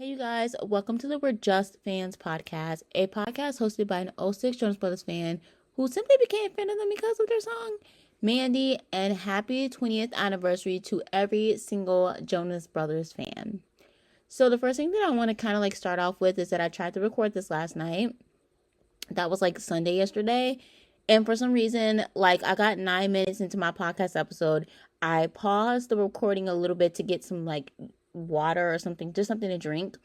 you guys, welcome to the We're Just Fans podcast, a podcast hosted by an '06 Jonas Brothers fan who simply became a fan of them because of their song, Mandy, and happy 20th anniversary to every single Jonas Brothers fan. So the first thing that I want to kind of start off with is that I tried to record this last night. That was Sunday yesterday. And for some reason, I got 9 minutes into my podcast episode. I paused the recording a little bit to get some water or something, just something to drink.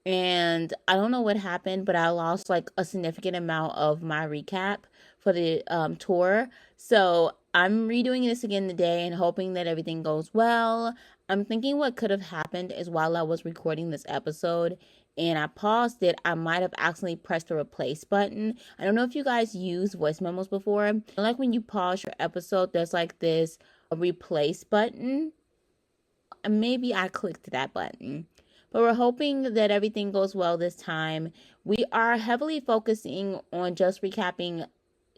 And I don't know what happened, but I lost a significant amount of my recap for the tour. So I'm redoing this again today and hoping that everything goes well. I'm thinking what could have happened is while I was recording this episode and I paused it, I might have accidentally pressed the replace button. I don't know if you guys use voice memos before. Like when you pause your episode, there's this replace button. Maybe I clicked that button. But we're hoping that everything goes well this time. We are heavily focusing on just recapping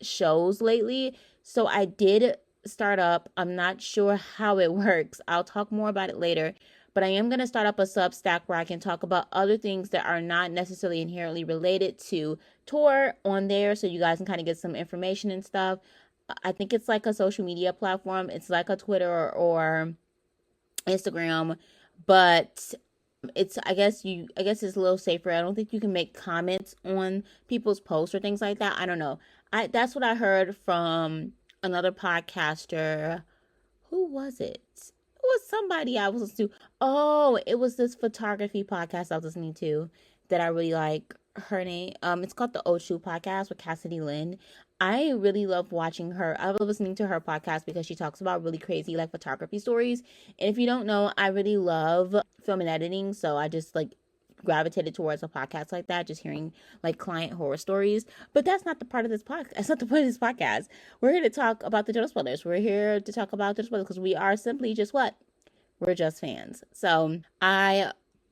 shows lately. So I did start up. I'm not sure how it works. I'll talk more about it later. But I am going to start up a Substack where I can talk about other things that are not necessarily inherently related to tour on there. So you guys can kind of get some information and stuff. I think it's a social media platform. It's like a Twitter or Instagram, but I guess it's a little safer. I don't think you can make comments on people's posts or things like that. I don't know. That's what I heard from another podcaster. Who was it? It was somebody I was listening to. Oh, it was this photography podcast I was listening to that I really like. Her name, it's called the Ochu podcast with Cassidy Lynn. I really love watching her. I love listening to her podcast because she talks about really crazy photography stories. And if you don't know, I really love film and editing, so I just gravitated towards a podcast like that, just hearing client horror stories. But that's not the part of this podcast. That's not the point of this podcast. We're here to talk about the Jonas Brothers. We're here to talk about Jonas Brothers because we are simply just what? We're just fans. So I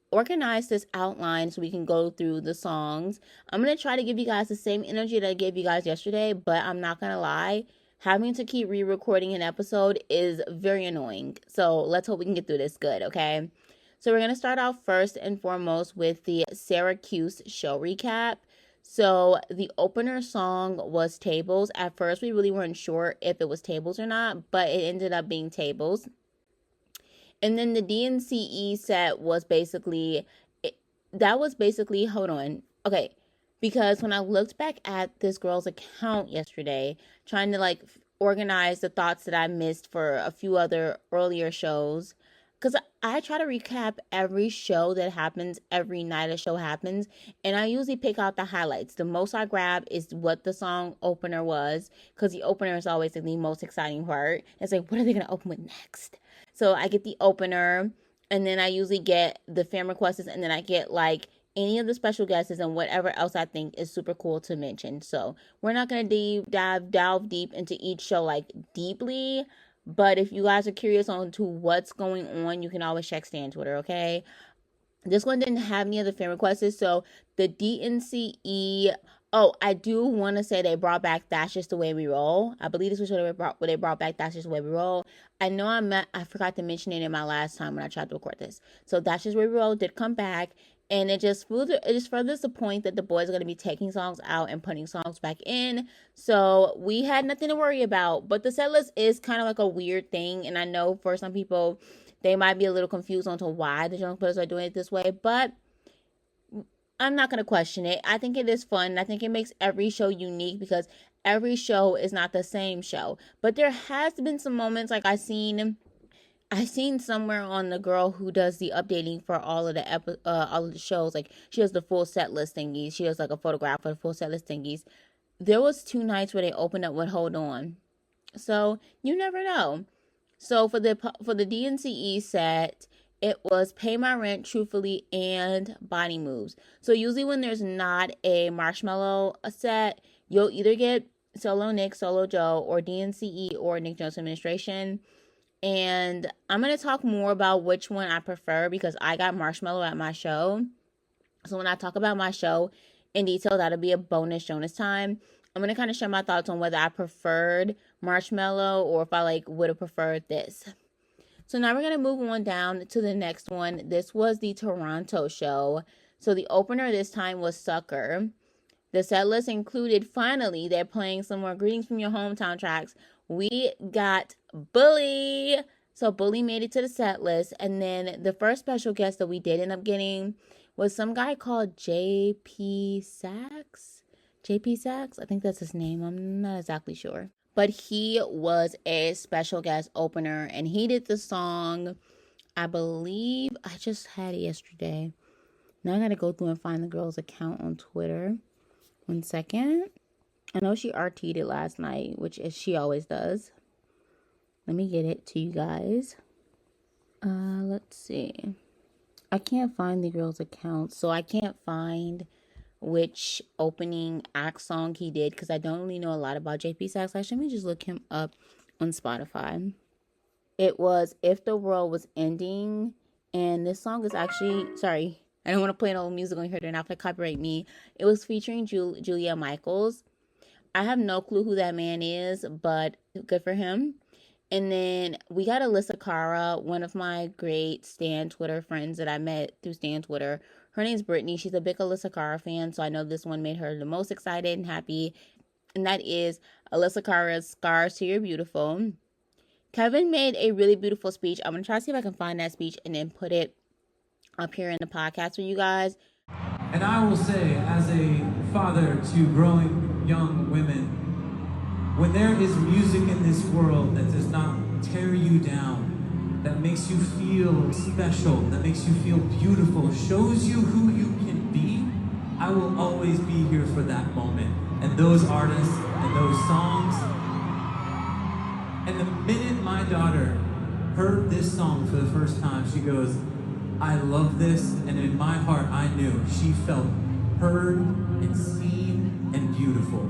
organize this outline so we can go through the songs. I'm going to try to give you guys the same energy that I gave you guys yesterday, but I'm not going to lie. Having to keep re-recording an episode is very annoying. So let's hope we can get through this good, okay? So we're going to start off first and foremost with the Syracuse show recap. So the opener song was Tables. At first, we really weren't sure if it was Tables or not, but it ended up being Tables. And then the DNCE set was basically, hold on. Okay. Because when I looked back at this girl's account yesterday, trying to organize the thoughts that I missed for a few other earlier shows, because I try to recap every show that happens, every night a show happens, and I usually pick out the highlights. The most I grab is what the song opener was, because the opener is always the most exciting part. It's what are they going to open with next? So I get the opener, and then I usually get the fan requests, and then I get any of the special guests and whatever else I think is super cool to mention. So we're not going to delve deep into each show deeply, but if you guys are curious on to what's going on, you can always check Stan Twitter, okay? This one didn't have any other fan requests, so the DNCE. Oh, I do want to say they brought back That's Just the Way We Roll. I believe this was what they brought back That's Just the Way We Roll. I know I forgot to mention it in my last time when I tried to record this. So That's Just the Way We Roll did come back, and it just furthers the point that the boys are going to be taking songs out and putting songs back in. So we had nothing to worry about. But the set list is kind of a weird thing, and I know for some people they might be a little confused on to why the Jonas Brothers are doing it this way, but I'm not going to question it. I think it is fun. I think it makes every show unique because every show is not the same show. But there has been some moments I seen somewhere on the girl who does the updating for all of the shows. She does the full set list thingies. She does a photograph for the full set list thingies. There was 2 nights where they opened up with Hold On. So you never know. So for the DNCE set, it was Pay My Rent, Truthfully, and Body Moves. So usually when there's not a Marshmello set, you'll either get Solo Nick, Solo Joe, or DNCE, or Nick Jonas Administration. And I'm going to talk more about which one I prefer because I got Marshmello at my show. So when I talk about my show in detail, that'll be a bonus Jonas time. I'm going to kind of share my thoughts on whether I preferred Marshmello or if I would have preferred this. So now we're going to move on down to the next one. This was the Toronto show. So the opener this time was Sucker. The set list included, finally, they're playing some more Greetings from Your Hometown tracks. We got Bully. So Bully made it to the set list. And then the first special guest that we did end up getting was some guy called JP Sax. JP Sax? I think that's his name. I'm not exactly sure. But he was a special guest opener. And he did the song, I believe, I just had it yesterday. Now I got to go through and find the girl's account on Twitter. 1 second. I know she RT'd it last night, which she always does. Let me get it to you guys. Let's see. I can't find the girl's account, so I can't find which opening act song he did because I don't really know a lot about JP Sax. Actually, let me just look him up on Spotify. It was If the World Was Ending, and this song is actually, sorry, I don't want to play no music on here. They're not going to copyright me. It was featuring Julia Michaels. I have no clue who that man is, but good for him. And then we got Alyssa Cara, one of my great Stan Twitter friends that I met through Stan Twitter. Her name's Brittany. She's a big Alyssa Cara fan, so I know this one made her the most excited and happy. And that is Alyssa Cara's Scars to You're Beautiful. Kevin made a really beautiful speech. I'm going to try to see if I can find that speech and then put it up here in the podcast for you guys. And I will say, as a father to growing young women, when there is music in this world that does not tear you down, that makes you feel special, that makes you feel beautiful, shows you who you can be, I will always be here for that moment. And those artists and those songs. And the minute my daughter heard this song for the first time, she goes, I love this, and in my heart I knew she felt heard and seen and beautiful.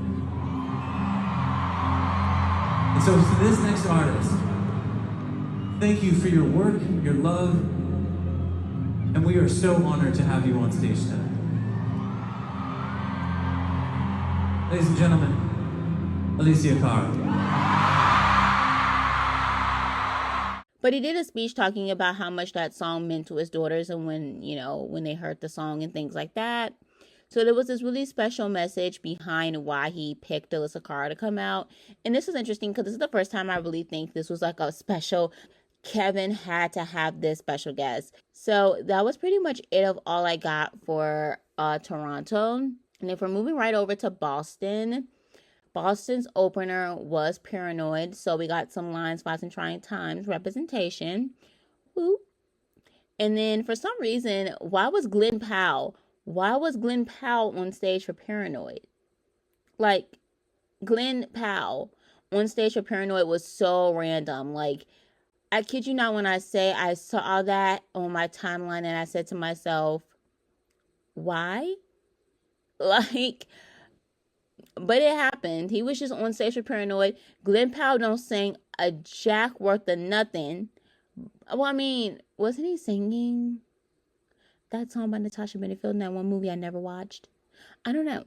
And so to this next artist, thank you for your work, your love, and we are so honored to have you on stage tonight. Ladies and gentlemen, Alicia Cara. But he did a speech talking about how much that song meant to his daughters and when they heard the song and things like that. So there was this really special message behind why he picked Alyssa Cara to come out. And this is interesting because this is the first time I really think this was like a special, Kevin had to have this special guest. So that was pretty much it of all I got for Toronto. And if we're moving right over to Boston, Boston's opener was Paranoid, so we got some line spots and trying times representation. Woo. And then for some reason, why was Glenn Powell on stage for Paranoid? Like, Glenn Powell on stage for Paranoid was so random. Like, I kid you not when I say I saw that on my timeline and I said to myself, why? Like, but it happened. He was just on stage for Paranoid. Glenn Powell don't sing a jack worth of nothing. Well, I mean, wasn't he singing that song by Natasha Bedingfield in that one movie I never watched? I don't know.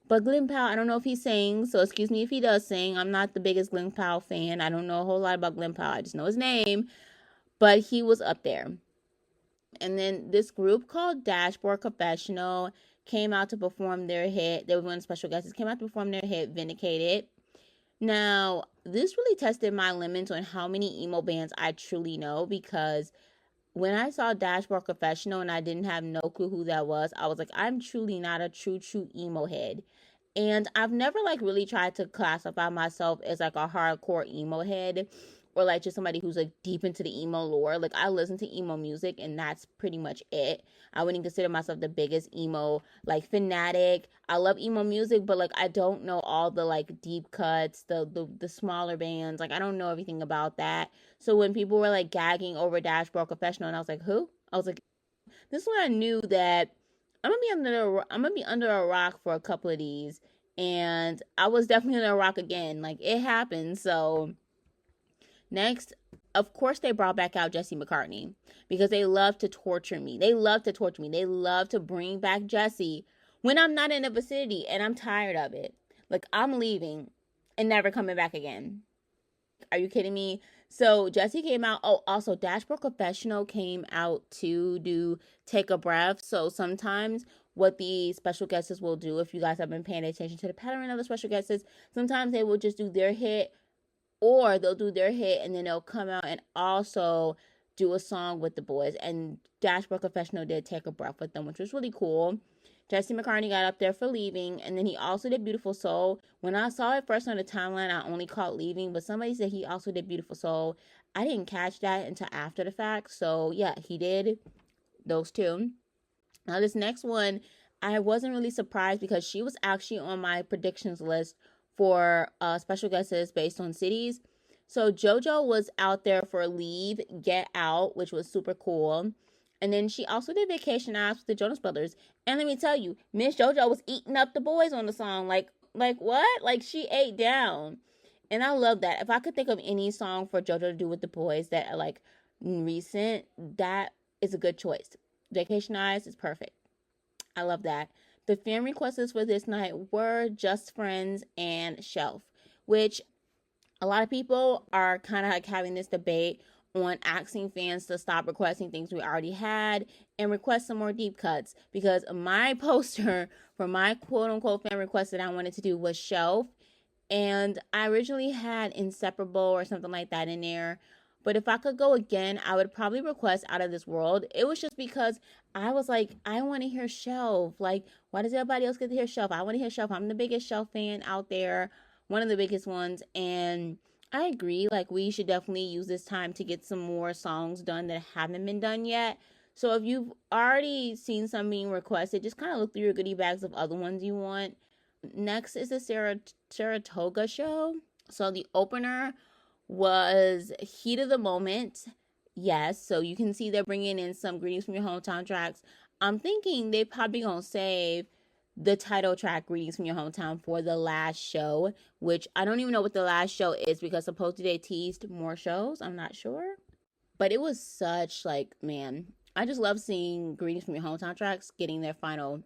But Glenn Powell, I don't know if he sings, so excuse me if he does sing. I'm not the biggest Glenn Powell fan. I don't know a whole lot about Glenn Powell. I just know his name. But he was up there. And then this group called Dashboard Confessional came out to perform their hit. They were one of the special guests. Came out to perform their hit, Vindicated. Now, this really tested my limits on how many emo bands I truly know, because when I saw Dashboard Confessional and I didn't have no clue who that was, I was like, I'm truly not a true emo head. And I've never really tried to classify myself as a hardcore emo head, or just somebody who's deep into the emo lore. I listen to emo music and that's pretty much it. I wouldn't consider myself the biggest emo fanatic. I love emo music, but I don't know all the deep cuts, the smaller bands. I don't know everything about that. So when people were gagging over Dashboard Confessional and I was like, who? I was like, this is when I knew that I'm gonna be under a rock for a couple of these. And I was definitely under a rock again. It happened. So next, of course, they brought back out Jesse McCartney because they love to torture me. They love to bring back Jesse when I'm not in the vicinity, and I'm tired of it. I'm leaving and never coming back again. Are you kidding me? So Jesse came out. Oh, also Dashboard Confessional came out to do Take a Breath. So sometimes what the special guests will do, if you guys have been paying attention to the pattern of the special guests, sometimes they will just do their hit, or they'll do their hit and then they'll come out and also do a song with the boys. And Dashboard Confessional did Take a Breath with them, which was really cool. Jesse McCartney got up there for Leaving, and then he also did Beautiful Soul. When I saw it first on the timeline, I only caught Leaving, but somebody said he also did Beautiful Soul. I didn't catch that until after the fact, so yeah, he did those two. Now, this next one, I wasn't really surprised because she was actually on my predictions list for special guests based on cities. So Jojo was out there for Leave, Get Out, which was super cool. And then she also did Vacation Apps with the Jonas Brothers. And let me tell you, Miss Jojo was eating up the boys on the song. Like what? Like she ate down. And I love that. If I could think of any song for Jojo to do with the boys that are like recent, that is a good choice. Vacation Eyes is perfect. I love that. The fan requests for this night were Just Friends and Shelf, which a lot of people are kind of like having this debate on asking fans to stop requesting things we already had and request some more deep cuts, because my poster for my quote unquote fan request that I wanted to do was Shelf, and I originally had Inseparable or something like that in there. But if I could go again, I would probably request Out of This World. It was just because I was like, I want to hear Shelf. Like, why does everybody else get to hear Shelf? I want to hear Shelf. I'm the biggest Shelf fan out there, one of the biggest ones. And I agree. Like, we should definitely use this time to get some more songs done that haven't been done yet. So if you've already seen some being requested, just kind of look through your goodie bags of other ones you want. Next is the Saratoga show. So the opener was Heat of the Moment. Yes, so you can see they're bringing in some Greetings from Your Hometown tracks. I'm thinking they probably gonna save the title track Greetings from Your Hometown for the last show, which I don't even know what the last show is because supposedly they teased more shows. I'm not sure. But it was such like, man, I just love seeing Greetings from Your Hometown tracks getting their final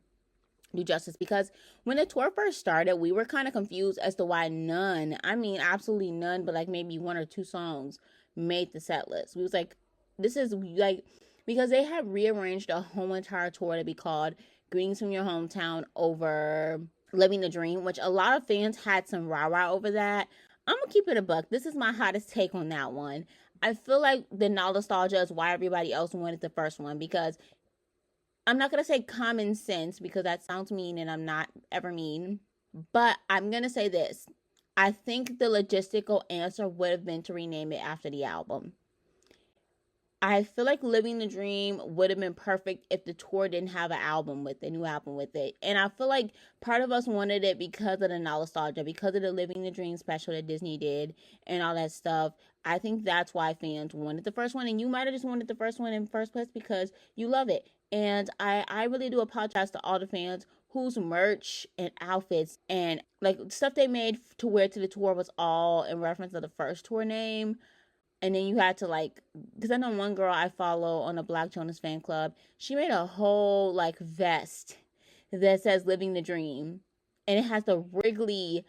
do justice, because when the tour first started, we were kind of confused as to why none, I mean absolutely none, but like maybe one or two songs made the set list. We was like, this is like, because they had rearranged a whole entire tour to be called Greetings from Your Hometown over Living the Dream, which a lot of fans had some rah-rah over that. I'm gonna keep it a buck. This is my hottest take on that one. I feel like the nostalgia is why everybody else wanted the first one, because I'm not going to say common sense because that sounds mean and I'm not ever mean. But I'm going to say this. I think the logistical answer would have been to rename it after the album. I feel like Living the Dream would have been perfect if the tour didn't have an album with it, a new album with it. And I feel like part of us wanted it because of the nostalgia, because of the Living the Dream special that Disney did and all that stuff. I think that's why fans wanted the first one. And you might have just wanted the first one in the first place because you love it. And I really do apologize to all the fans whose merch and outfits and like stuff they made to wear to the tour was all in reference to the first tour name. And then you had to like, because I know one girl I follow on the Black Jonas fan club, she made a whole like vest that says Living the Dream. And it has the Wrigley,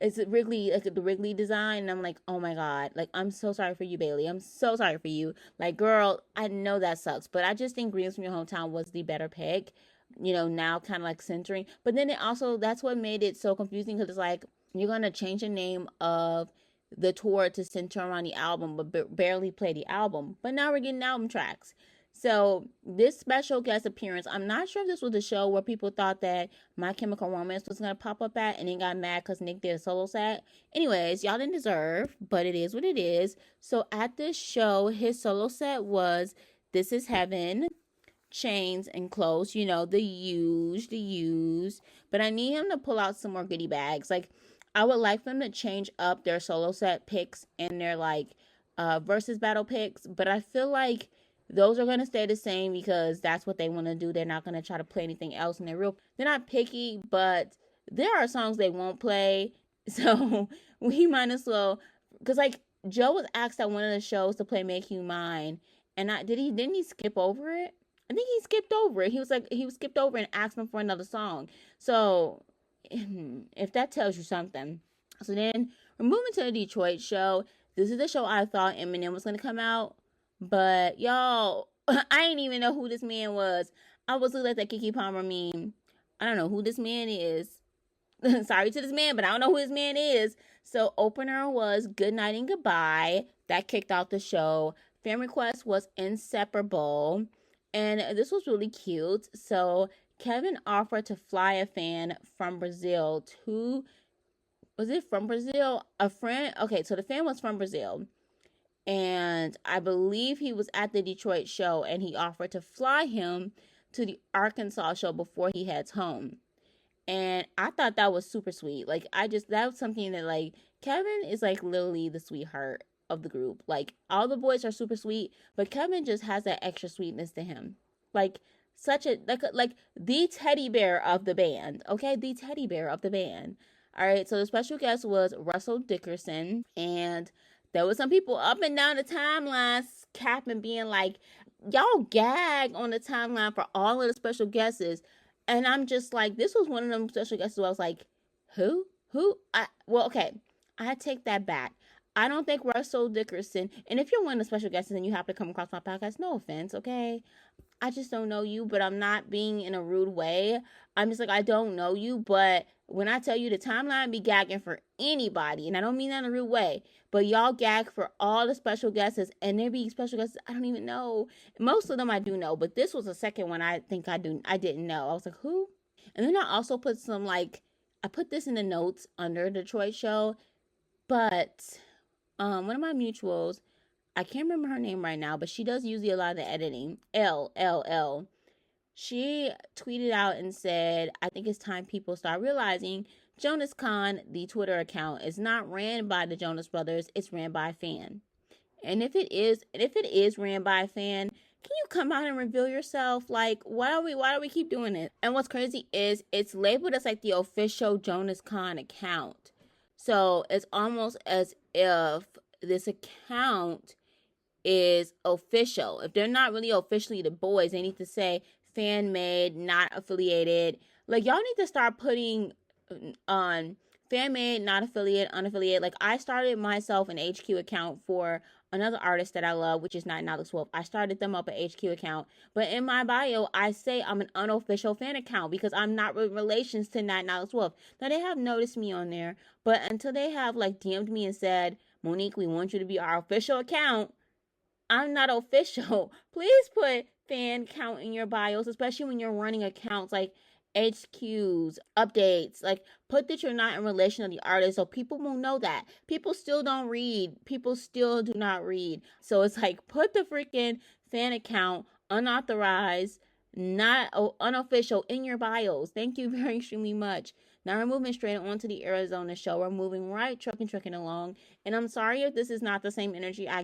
it's Wrigley, like the Wrigley design. And I'm like, oh my God, like, I'm so sorry for you, Bailey. I'm so sorry for you. Like, girl, I know that sucks. But I just think Greetings from Your Hometown was the better pick, you know, now kind of like centering. But then it also, that's what made it so confusing because it's like, you're going to change the name of the tour to center around the album, but barely play the album. But now we're getting album tracks. So this special guest appearance, I'm not sure if this was the show where people thought that My Chemical Romance was going to pop up at and then got mad because Nick did a solo set. Anyways, y'all didn't deserve, but it is what it is. So at this show, his solo set was This Is Heaven, Chains, and Close. You know, the used. But I need him to pull out some more goodie bags. Like, I would like them to change up their solo set picks and their like versus battle picks. But I feel like those are going to stay the same because that's what they want to do. They're not going to try to play anything else. And they're not picky, but there are songs they won't play. So we might as well, because like Joe was asked at one of the shows to play Make You Mine. And didn't he skip over it? I think he skipped over it. He was skipped over and asked him for another song. So if that tells you something. So then we're moving to the Detroit show. this is the show I thought Eminem was gonna come out, but y'all, I didn't even know who this man was. I was looking at that Keke Palmer meme. I don't know who this man is. Sorry to this man, but I don't know who this man is. So opener was Good Night and Goodbye. That kicked off the show. Fan request was Inseparable. And this was really cute. So Kevin offered to fly a fan from Brazil to, was it from Brazil? A friend. Okay, so the fan was from Brazil. And I believe he was at the Detroit show and he offered to fly him to the Arkansas show before he heads home. And I thought that was super sweet. Like, that was something that, like, Kevin is, like, literally the sweetheart of the group. Like, all the boys are super sweet, but Kevin just has that extra sweetness to him. Like, like the teddy bear of the band, okay? The teddy bear of the band. All right, so the special guest was Russell Dickerson, and there was some people up and down the timeline capping, being like, y'all gag on the timeline for all of the special guests. And I'm just like, this was one of them special guests where I was like, who? Well, okay, I take that back. I don't think Russell Dickerson, and if you're one of the special guests and you have to come across my podcast, no offense, okay? I just don't know you, but I'm not being in a rude way. I'm just like, I don't know you, but when I tell you the timeline be gagging for anybody, and I don't mean that in a rude way, but y'all gag for all the special guests, and there be special guests I don't even know. Most of them I do know, but this was the second one I think I didn't know. I was like, who? And then I also put some, like, I put this in the notes under the Detroit show, but one of my mutuals, I can't remember her name right now, but she does usually a lot of the editing. L. She tweeted out and said, I think it's time people start realizing Jonascon, the Twitter account, is not ran by the Jonas Brothers, it's ran by a fan. And if it is ran by a fan, can you come out and reveal yourself? Like, why do we keep doing it? And what's crazy is it's labeled as like the official Jonascon account. So it's almost as if this account is official. If they're not really officially the boys, they need to say fan made, not affiliated. Like, y'all need to start putting on fan made, not affiliate, unaffiliated. Like, I started myself an HQ account for another artist that I love, which is Night and Alex Wolf. I started them up an HQ account, but in my bio I say I'm an unofficial fan account because I'm not with relations to Night and Alex Wolf. Now, they have noticed me on there, but until they have like DM'd me and said, Monique, we want you to be our official account, I'm not official. Please put fan count in your bios, especially when you're running accounts like HQs, updates. Like, put that you're not in relation to the artist so people will know that. People still don't read. People still do not read. So it's like, put the freaking fan account, unauthorized, not unofficial, in your bios. Thank you very extremely much. Now we're moving straight on to the Arizona show. We're moving right, trucking along. And I'm sorry if this is not the same energy I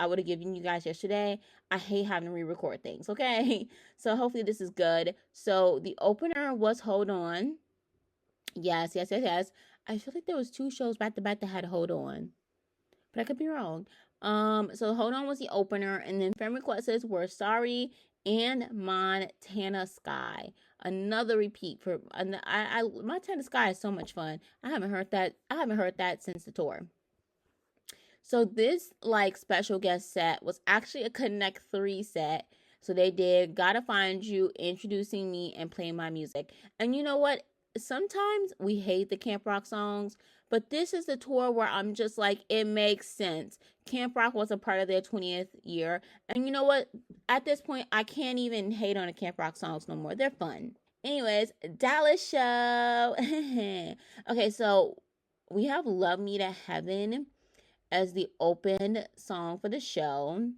would have given you guys yesterday. I hate having to re-record things, okay? So hopefully this is good. So the opener was Hold On. Yes. I feel like there was 2 shows back to back that had Hold On, but I could be wrong. So Hold On was the opener, and then fan requests were Sorry and Montana Sky. Another repeat for Montana Sky is so much fun. I haven't heard that since the tour. So this like special guest set was actually a Connect 3 set. So they did Gotta Find You, Introducing Me, and Playing My Music. And you know what? Sometimes we hate the Camp Rock songs, but this is the tour where I'm just like, it makes sense. Camp Rock was a part of their 20th year. And you know what? At this point, I can't even hate on the Camp Rock songs no more. They're fun. Anyways, Dallas show. Okay, so we have Love Me to Heaven as the open song for the show.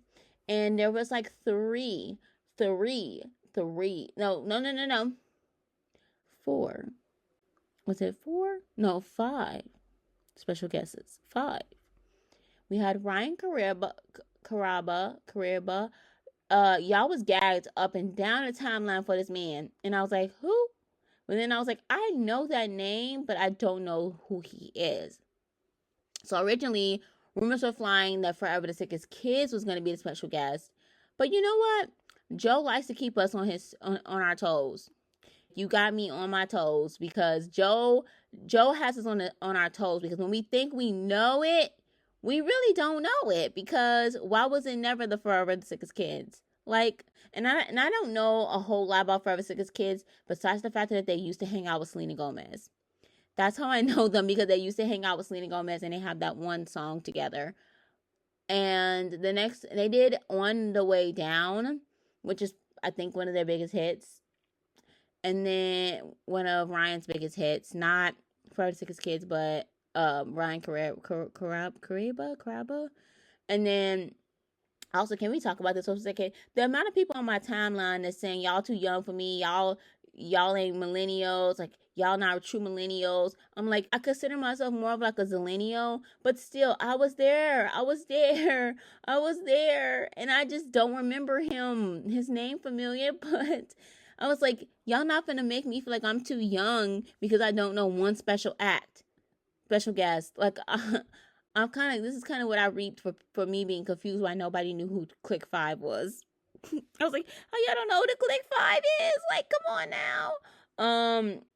And there was like three. No. 4. Was it 4? No, 5 special guests. 5. We had Ryan Caraba. Y'all was gagged up and down the timeline for this man. And I was like, who? But then I was like, I know that name, but I don't know who he is. So originally, rumors were flying that Forever the Sickest Kids was going to be the special guest. But you know what? Joe likes to keep us on our toes. You got me on my toes because Joe has us on our toes, because when we think we know it, We really don't know it, because why was it never the Forever Sickest Kids? Like, and I don't know a whole lot about Forever Sickest Kids besides the fact that they used to hang out with Selena Gomez. That's how I know them, because they used to hang out with Selena Gomez and they have that one song together. And the next, they did On the Way Down, which is, I think, one of their biggest hits. And then one of Ryan's biggest hits, not Forever Sickest Kids, but Ryan Caraba. And then also, can we talk about this? The amount of people on my timeline that's saying y'all too young for me, y'all ain't millennials, like y'all not true millennials. I'm like, I consider myself more of like a zillennial, but still, I was there, and I just don't remember his name familiar, but I was like, y'all not gonna make me feel like I'm too young because I don't know one special guest. Like, this is kind of what I reaped for me being confused why nobody knew who Click 5 was. I was like, oh, y'all don't know who the Click 5 is? Like, come on now.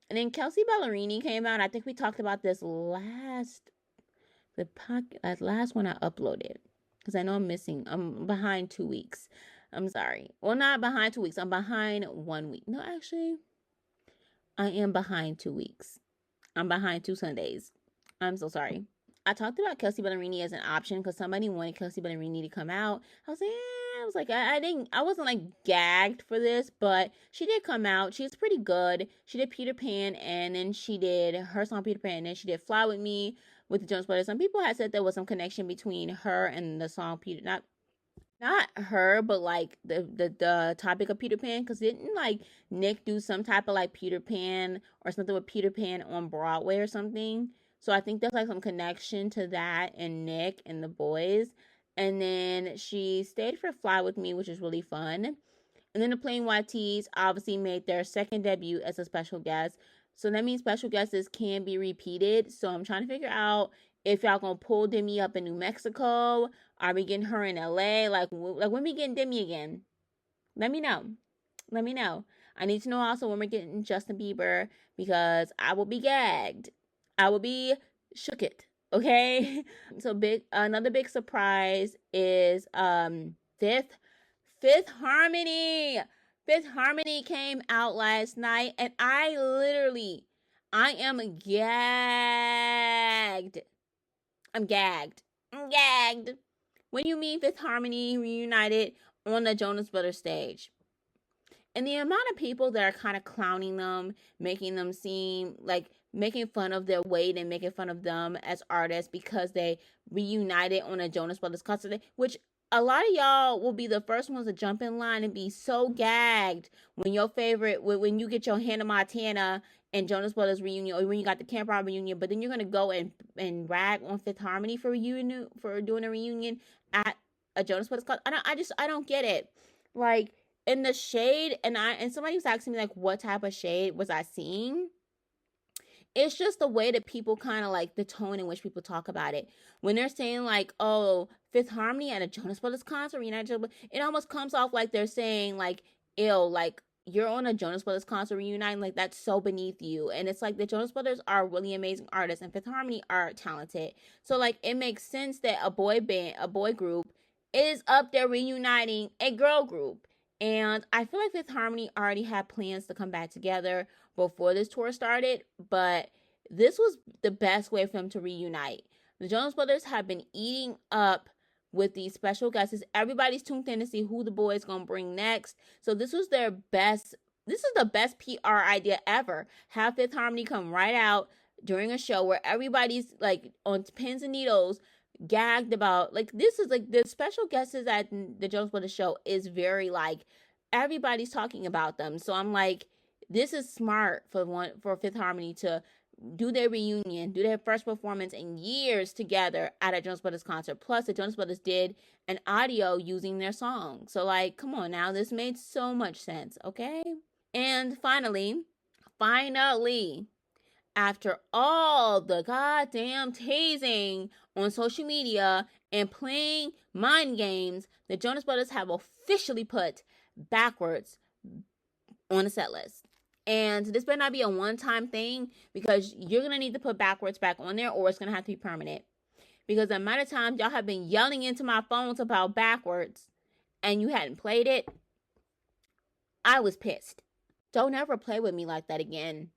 And then Kelsey Ballerini came out. I think we talked about this last one I uploaded, because I know I'm behind 2 weeks. I'm sorry. Well, not behind 2 weeks. I'm behind 1 week. No, actually, I am behind 2 weeks. I'm behind 2 Sundays. I'm so sorry. I talked about Kelsey Ballerini as an option because somebody wanted Kelsey Ballerini to come out. I was like, I wasn't like gagged for this, but she did come out. She's pretty good. She did Peter Pan, and then she did her song Peter Pan, and then she did Fly With Me with the Jonas Brothers. Some people had said there was some connection between her and the song Peter, not her, but like the topic of Peter Pan, because didn't like Nick do some type of like Peter Pan or something with Peter Pan on Broadway or something? So I think there's like some connection to that and Nick and the boys. And then she stayed for Fly With Me, which is really fun. And then the Plain White T's obviously made their second debut as a special guest. So that means special guests can be repeated. So I'm trying to figure out if y'all gonna pull Demi up in New Mexico. Are we getting her in LA? Like when we getting Demi again? Let me know. I need to know also when we're getting Justin Bieber, because I will be gagged. I will be shook it. Okay. So another big surprise is Fifth Harmony. Fifth Harmony came out last night, and I am gagged. I'm gagged. When you mean Fifth Harmony reunited on the Jonas Brothers stage, and the amount of people that are kind of clowning them, making them seem like making fun of their weight and making fun of them as artists because they reunited on a Jonas Brothers concert, which a lot of y'all will be the first ones to jump in line and be so gagged when when you get your Hannah Montana and Jonas Brothers reunion, or when you got the Camp Rock reunion, but then you're gonna go and rag on Fifth Harmony for doing a reunion at a Jonas Brothers concert. I don't get it. Like, in the shade, and somebody was asking me like what type of shade was I seeing. It's just the way that people kind of like the tone in which people talk about it. When they're saying like, oh, Fifth Harmony at a Jonas Brothers concert, it almost comes off like they're saying like, ew, like you're on a Jonas Brothers concert reuniting, like that's so beneath you. And it's like the Jonas Brothers are really amazing artists, and Fifth Harmony are talented. So like it makes sense that a boy group is up there reuniting a girl group. And I feel like Fifth Harmony already had plans to come back together before this tour started, but this was the best way for them to reunite. The Jonas Brothers have been eating up with these special guests. Everybody's tuned in to see who the boys gonna bring next. So this is the best PR idea ever. Have Fifth Harmony come right out during a show where everybody's like on pins and needles, gagged about, like, this is like the special guests at the Jonas Brothers show is very like everybody's talking about them. So I'm like, this is smart for Fifth Harmony to do their reunion, do their first performance in years together at a Jonas Brothers concert. Plus, the Jonas Brothers did an audio using their song. So like, come on now, this made so much sense, okay? And finally, after all the goddamn teasing on social media and playing mind games, the Jonas Brothers have officially put Backwards on the set list. And this better not be a one-time thing, because you're going to need to put Backwards back on there, or it's going to have to be permanent. because the amount of times y'all have been yelling into my phones about Backwards and you hadn't played it, I was pissed. Don't ever play with me like that again.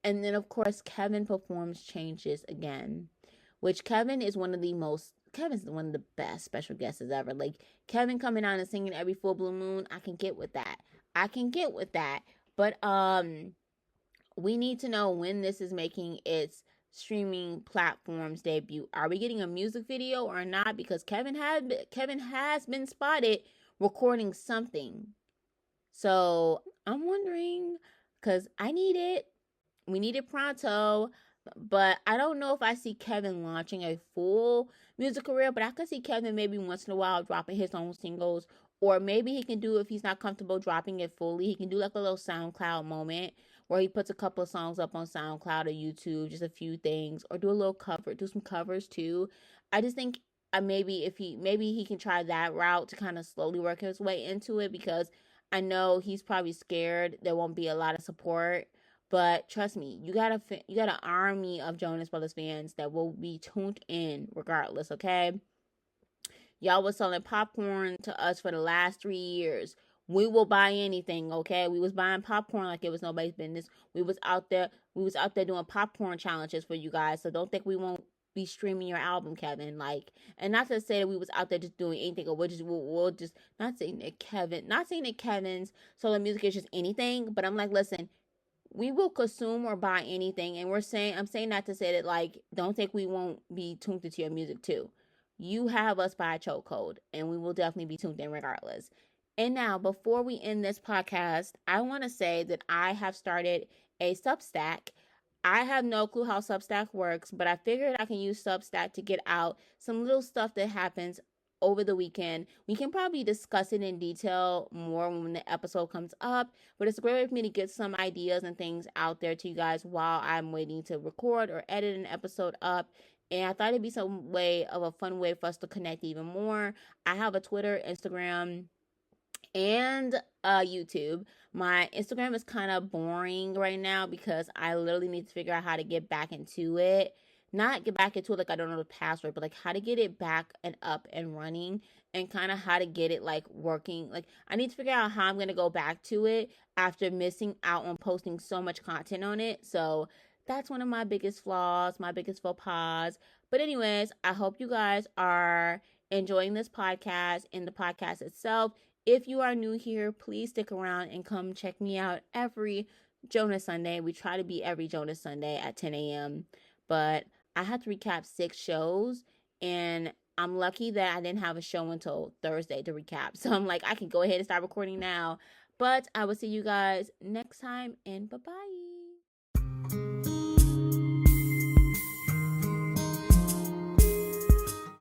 And then, of course, Kevin performs Changes again, which Kevin's one of the best special guests ever. Like, Kevin coming out and singing every full blue moon, I can get with that. But, we need to know when this is making its streaming platforms debut. Are we getting a music video or not? Because Kevin has been spotted recording something. So I'm wondering, because I need it. We need it pronto. But I don't know if I see Kevin launching a full music career, but I could see Kevin maybe once in a while dropping his own singles. Or maybe he can do, if he's not comfortable dropping it fully, he can do like a little SoundCloud moment where he puts a couple of songs up on SoundCloud or YouTube, just a few things, or do some covers too. I just think maybe he can try that route to kind of slowly work his way into it, because I know he's probably scared there won't be a lot of support. But trust me, you got an army of Jonas Brothers fans that will be tuned in regardless, okay? Y'all was selling popcorn to us for the last 3 years. We will buy anything, okay? We was buying popcorn like it was nobody's business. We was out there doing popcorn challenges for you guys. So don't think we won't be streaming your album, Kevin. Like, and not to say that we was out there just doing anything, or we'll just not saying that Kevin's solo music is just anything, but I'm like, listen, we will consume or buy anything. And I'm saying that to say that, like, don't think we won't be tuned into your music too. You have us by a chokehold, and we will definitely be tuned in regardless. And now, before we end this podcast, I want to say that I have started a Substack. I have no clue how Substack works, but I figured I can use Substack to get out some little stuff that happens over the weekend. We can probably discuss it in detail more when the episode comes up, but it's a great way for me to get some ideas and things out there to you guys while I'm waiting to record or edit an episode up. And I thought it'd be a fun way for us to connect even more. I have a Twitter, Instagram, and YouTube. My Instagram is kind of boring right now because I literally need to figure out how to get back into it. Not get back into it like I don't know the password, but like how to get it back and up and running, and kind of how to get it like working. Like, I need to figure out how I'm going to go back to it after missing out on posting so much content on it. So that's one of my biggest flaws, my biggest faux pas. But anyways, I hope you guys are enjoying this podcast and the podcast itself. If you are new here, please stick around and come check me out every Jonas Sunday. We try to be every Jonas Sunday at 10 a.m. But I had to recap 6 shows, and I'm lucky that I didn't have a show until Thursday to recap. So I'm like, I can go ahead and start recording now. But I will see you guys next time, and bye-bye.